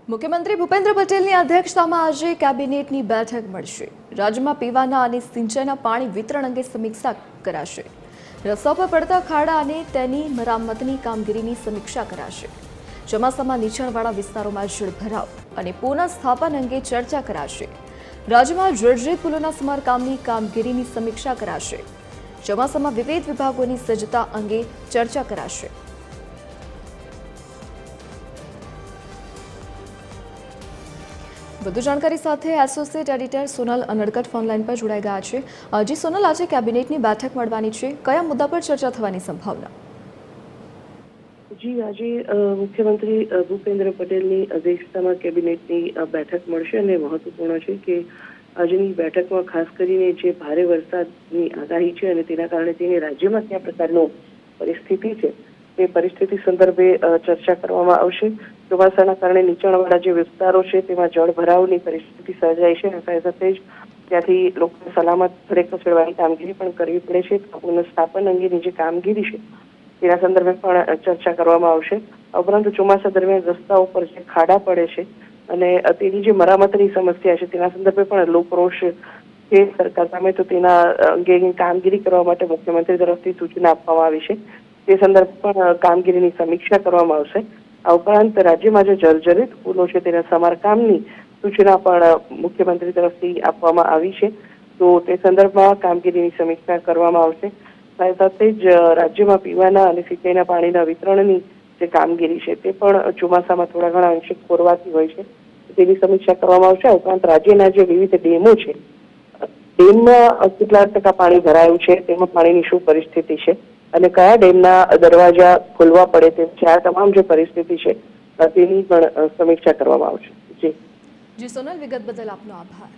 મુખ્યમંત્રી ભૂપેન્દ્ર પટેલની અધ્યક્ષતામાં આજે કેબિનેટની બેઠક મળશે। રાજ્યમાં પીવાના અને સિંચાઈના પાણી વિતરણ અંગે સમીક્ષા કરાશે। રસ્તા પર પડતા ખાડા અને તેની મરામતની કામગીરીની સમીક્ષા કરાશે। ચોમાસામાં નીચાણવાળા વિસ્તારોમાં જળભરાવ અને પુનઃસ્થાપન અંગે ચર્ચા કરાશે। રાજ્યમાં જર્જરિત પુલોના સમારકામની કામગીરીની સમીક્ષા કરાશે। ચોમાસામાં વિવિધ વિભાગોની સજ્જતા અંગે ચર્ચા કરાશે। વધુ જાણકારી સાથે associate editor Sonal Anadkat phone line પર જોડાઈ ગયા છે। જી સોનલ, આજે કેબિનેટની બેઠક મળવાની છે, કયા મુદ્દા પર ચર્ચા થવાની સંભાવના? જી, આજે મુખ્યમંત્રી ભૂપેન્દ્ર પટેલની અધ્યક્ષતામાં કેબિનેટની બેઠક મળશે અને મહત્વપૂર્ણ છે કે આજની બેઠકમાં ખાસ કરીને જે ભારે વરસાદની આગાહી છે અને તેના કારણે તેની રાજ્યમાં કયા પ્રકારનો પરિસ્થિતિ છે તે પરિસ્થિતિ સંદર્ભે ચર્ચા કરવામાં આવશે। ચોમાસાના કારણે નીચાણવાળા જે વિસ્તારો છે તેમાં જળભરાવની પરિસ્થિતિ સર્જાય છે અને સાથે સાથે જ ત્યાંથી લોકોને સલામત સ્થળે ખસેડવાની કામગીરી પણ કરવી પડે છે। પુનઃસ્થાપન અંગેની જે કામગીરી છે તેના સંદર્ભે પણ ચર્ચા કરવામાં આવશે। ઉપરાંત ચોમાસા દરમિયાન રસ્તાઓ પર જે ખાડા પડે છે અને તેની જે મરામતની સમસ્યા છે તેના સંદર્ભે પણ લોકરોષ છે સરકાર સામે, તો તેના અંગેની કામગીરી કરવા માટે મુખ્યમંત્રી તરફથી સૂચના આપવામાં આવી છે। તે સંદર્ભે પણ કામગીરીની સમીક્ષા કરવામાં આવશે। આ ઉપરાંત રાજ્યમાં જે જર્જરિત પુલો છે તેના સમારકામની સૂચના પણ મુખ્યમંત્રી તરફથી આપવામાં આવી છે, તો તે સંદર્ભમાં કામગીરીની સમીક્ષા કરવામાં આવશે। સાથે જ રાજ્યમાં પીવાના અને સિંચાઈના પાણીના વિતરણની જે કામગીરી છે તે પણ ચોમાસામાં થોડા ઘણા અંશે ખોરવાતી હોય છે, તેની સમીક્ષા કરવામાં આવશે। ઉપરાંત રાજ્યના જે વિવિધ ડેમો છે, ડેમમાં કેટલા ટકા પાણી ભરાયું છે, તેમાં પાણીની શું પરિસ્થિતિ છે અને કયા ડેમના દરવાજા ખોલવા પડે તેમ છે, આ તમામ જે પરિસ્થિતિ છે તેની પણ સમીક્ષા કરવામાં આવશે। જી સોનલ, વિગત બદલ આપનો આભાર।